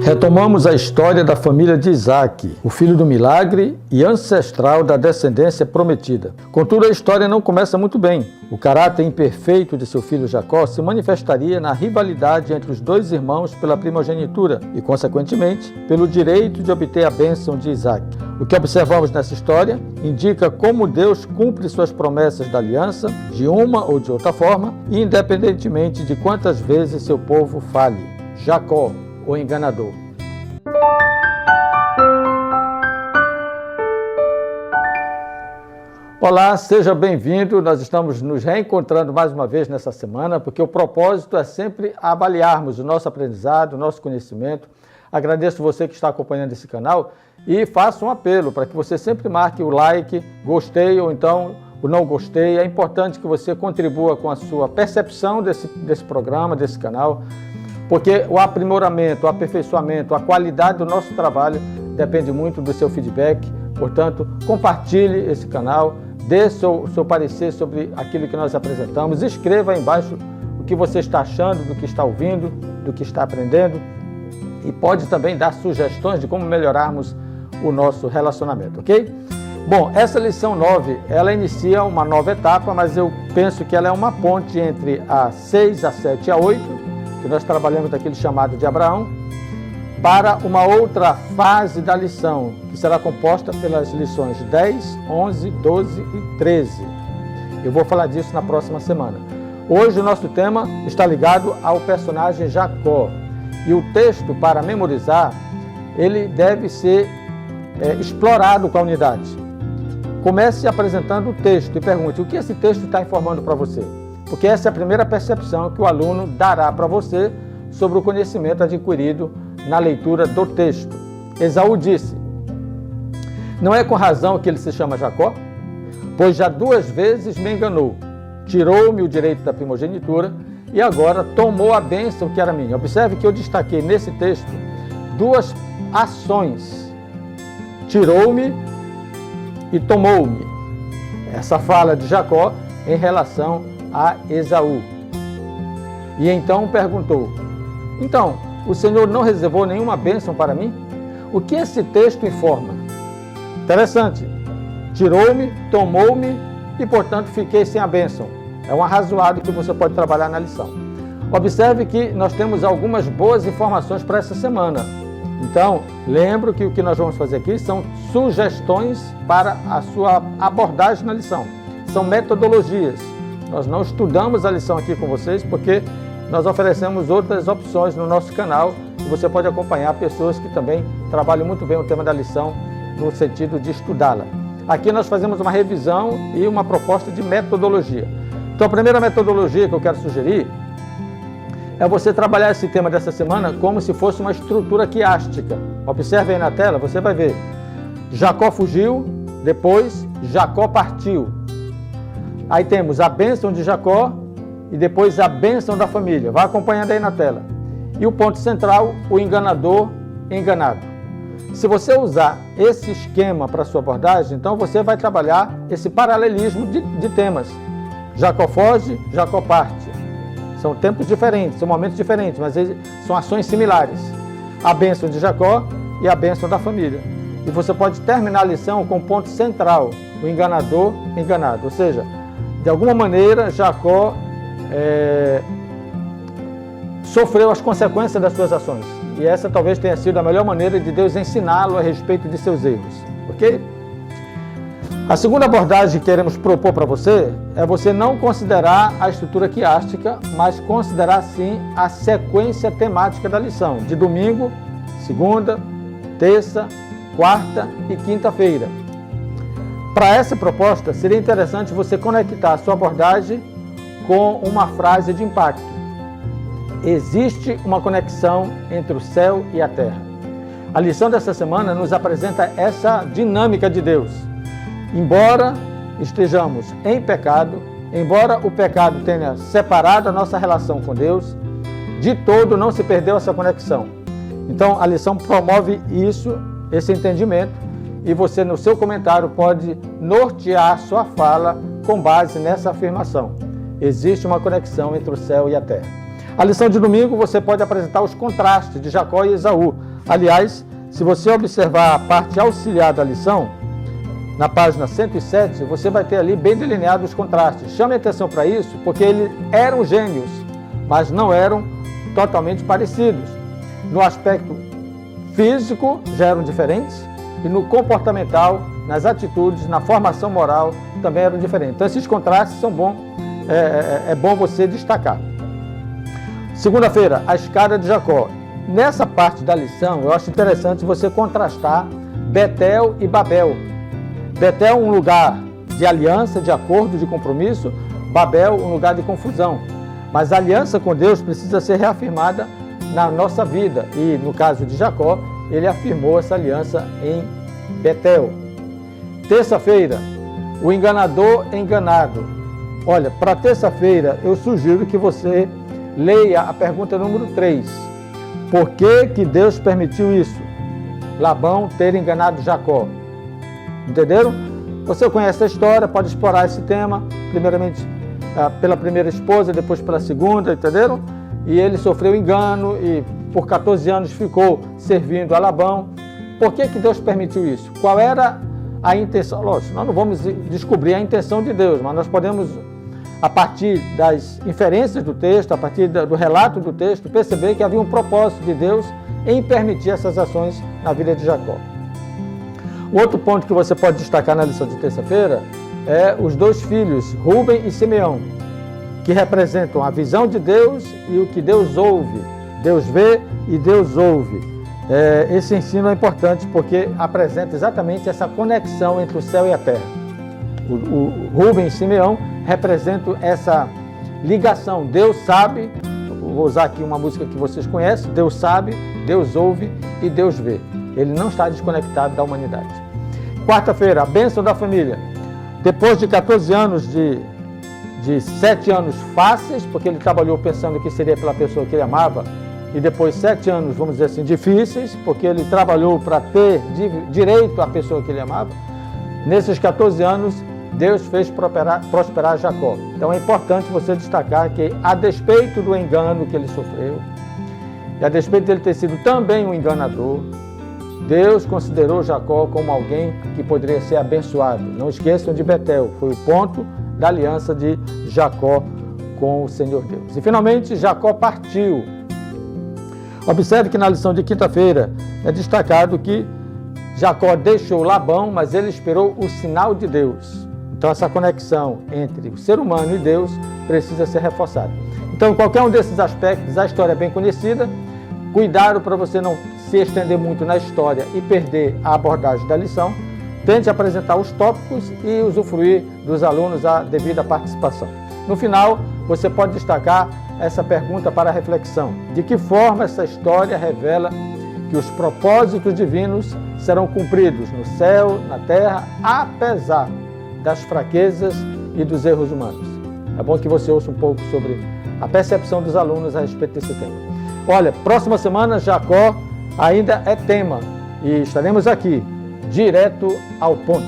Retomamos a história da família de Isaac, o filho do milagre e ancestral da descendência prometida. Contudo, a história não começa muito bem. O caráter imperfeito de seu filho Jacó se manifestaria na rivalidade entre os dois irmãos pela primogenitura e, consequentemente, pelo direito de obter a bênção de Isaac. O que observamos nessa história indica como Deus cumpre suas promessas da aliança, de uma ou de outra forma, independentemente de quantas vezes seu povo falhe. Jacó, o enganador. Olá, seja bem-vindo. Nós estamos nos reencontrando mais uma vez nessa semana, porque o propósito é sempre avaliarmos o nosso aprendizado, o nosso conhecimento. Agradeço você que está acompanhando esse canal e faço um apelo para que você sempre marque o like, gostei ou então o não gostei. É importante que você contribua com a sua percepção desse programa, desse canal, porque o aprimoramento, o aperfeiçoamento, a qualidade do nosso trabalho depende muito do seu feedback. Portanto, compartilhe esse canal, dê seu parecer sobre aquilo que nós apresentamos, escreva aí embaixo o que você está achando, do que está ouvindo, do que está aprendendo, e pode também dar sugestões de como melhorarmos o nosso relacionamento, ok? Bom, essa lição 9, ela inicia uma nova etapa, mas eu penso que ela é uma ponte entre a 6, a 7 e a 8, que nós trabalhamos daquele chamado de Abraão, para uma outra fase da lição, que será composta pelas lições 10, 11, 12 e 13. Eu vou falar disso na próxima semana. Hoje o nosso tema está ligado ao personagem Jacó. E o texto, para memorizar, ele deve ser explorado com a unidade. Comece apresentando o texto e pergunte o que esse texto está informando para você. Porque essa é a primeira percepção que o aluno dará para você sobre o conhecimento adquirido na leitura do texto. Esaú disse: não é com razão que ele se chama Jacó? Pois já 2 vezes me enganou, tirou-me o direito da primogenitura e agora tomou a bênção que era minha. Observe que eu destaquei nesse texto 2 ações: tirou-me e tomou-me. Essa fala de Jacó em relação a Esaú. E então perguntou: então, o Senhor não reservou nenhuma bênção para mim? O que esse texto informa? Interessante. Tirou-me, tomou-me e, portanto, fiquei sem a bênção. É um arrazoado que você pode trabalhar na lição. Observe que nós temos algumas boas informações para essa semana. Então, lembro que o que nós vamos fazer aqui são sugestões para a sua abordagem na lição. São metodologias. Nós não estudamos a lição aqui com vocês porque nós oferecemos outras opções no nosso canal e você pode acompanhar pessoas que também trabalham muito bem o tema da lição no sentido de estudá-la. Aqui nós fazemos uma revisão e uma proposta de metodologia. Então a primeira metodologia que eu quero sugerir é você trabalhar esse tema dessa semana como se fosse uma estrutura quiástica. Observe aí na tela, você vai ver. Jacó fugiu, depois Jacó partiu. Aí temos a bênção de Jacó e depois a bênção da família. Vai acompanhando aí na tela. E o ponto central, o enganador enganado. Se você usar esse esquema para a sua abordagem, então você vai trabalhar esse paralelismo de temas. Jacó foge, Jacó parte. São tempos diferentes, são momentos diferentes, mas são ações similares. A bênção de Jacó e a bênção da família. E você pode terminar a lição com o ponto central, o enganador enganado. Ou seja, de alguma maneira, Jacó sofreu as consequências das suas ações. E essa talvez tenha sido a melhor maneira de Deus ensiná-lo a respeito de seus erros. Ok? A segunda abordagem que queremos propor para você é você não considerar a estrutura quiástica, mas considerar sim a sequência temática da lição, de domingo, segunda, terça, quarta e quinta-feira. Para essa proposta, seria interessante você conectar a sua abordagem com uma frase de impacto. Existe uma conexão entre o céu e a terra. A lição dessa semana nos apresenta essa dinâmica de Deus. Embora estejamos em pecado, embora o pecado tenha separado a nossa relação com Deus, de todo não se perdeu essa conexão. Então a lição promove isso, esse entendimento, e você no seu comentário pode nortear sua fala com base nessa afirmação. Existe uma conexão entre o céu e a terra. A lição de domingo você pode apresentar os contrastes de Jacó e Esaú. Aliás, se você observar a parte auxiliar da lição, na página 107, você vai ter ali bem delineados os contrastes. Chame atenção para isso, porque eles eram gêmeos, mas não eram totalmente parecidos. No aspecto físico já eram diferentes e no comportamental, nas atitudes, na formação moral também eram diferentes. Então esses contrastes são bons, é bom você destacar. Segunda-feira, a escada de Jacó. Nessa parte da lição, eu acho interessante você contrastar Betel e Babel. Betel, um lugar de aliança, de acordo, de compromisso. Babel, um lugar de confusão. Mas a aliança com Deus precisa ser reafirmada na nossa vida. E no caso de Jacó, ele afirmou essa aliança em Betel. Terça-feira, o enganador enganado. Olha, para terça-feira, eu sugiro que você leia a pergunta número 3. Por que Deus permitiu isso? Labão ter enganado Jacó. Entenderam? Você conhece a história, pode explorar esse tema, primeiramente pela primeira esposa, depois pela segunda, entenderam? E ele sofreu engano e por 14 anos ficou servindo a Labão. Por que Deus permitiu isso? Qual era a intenção? Lógico, nós não vamos descobrir a intenção de Deus, mas nós podemos, a partir das inferências do texto, a partir do relato do texto, perceber que havia um propósito de Deus em permitir essas ações na vida de Jacó. O outro ponto que você pode destacar na lição de terça-feira é os dois filhos, Rúben e Simeão, que representam a visão de Deus e o que Deus ouve. Deus vê e Deus ouve. Esse ensino é importante porque apresenta exatamente essa conexão entre o céu e a terra. O Rúben e Simeão representam essa ligação. Deus sabe, vou usar aqui uma música que vocês conhecem, Deus sabe, Deus ouve e Deus vê. Ele não está desconectado da humanidade. Quarta-feira, a bênção da família. Depois de 14 anos de 7 anos fáceis, porque ele trabalhou pensando que seria pela pessoa que ele amava, e depois 7 anos, vamos dizer assim, difíceis, porque ele trabalhou para ter direito à pessoa que ele amava. Nesses 14 anos, Deus fez prosperar Jacó. Então é importante você destacar que, a despeito do engano que ele sofreu, e a despeito dele ter sido também um enganador, Deus considerou Jacó como alguém que poderia ser abençoado. Não esqueçam de Betel, foi o ponto da aliança de Jacó com o Senhor Deus. E finalmente, Jacó partiu. Observe que na lição de quinta-feira é destacado que Jacó deixou Labão, mas ele esperou o sinal de Deus. Então essa conexão entre o ser humano e Deus precisa ser reforçada. Então, em qualquer um desses aspectos, a história é bem conhecida. Cuidado para você não se estender muito na história e perder a abordagem da lição. Tente apresentar os tópicos e usufruir dos alunos a devida participação. No final, você pode destacar essa pergunta para reflexão. De que forma essa história revela que os propósitos divinos serão cumpridos no céu, na terra, apesar das fraquezas e dos erros humanos? É bom que você ouça um pouco sobre a percepção dos alunos a respeito desse tema. Olha, próxima semana, Jacó ainda é tema e estaremos aqui, direto ao ponto.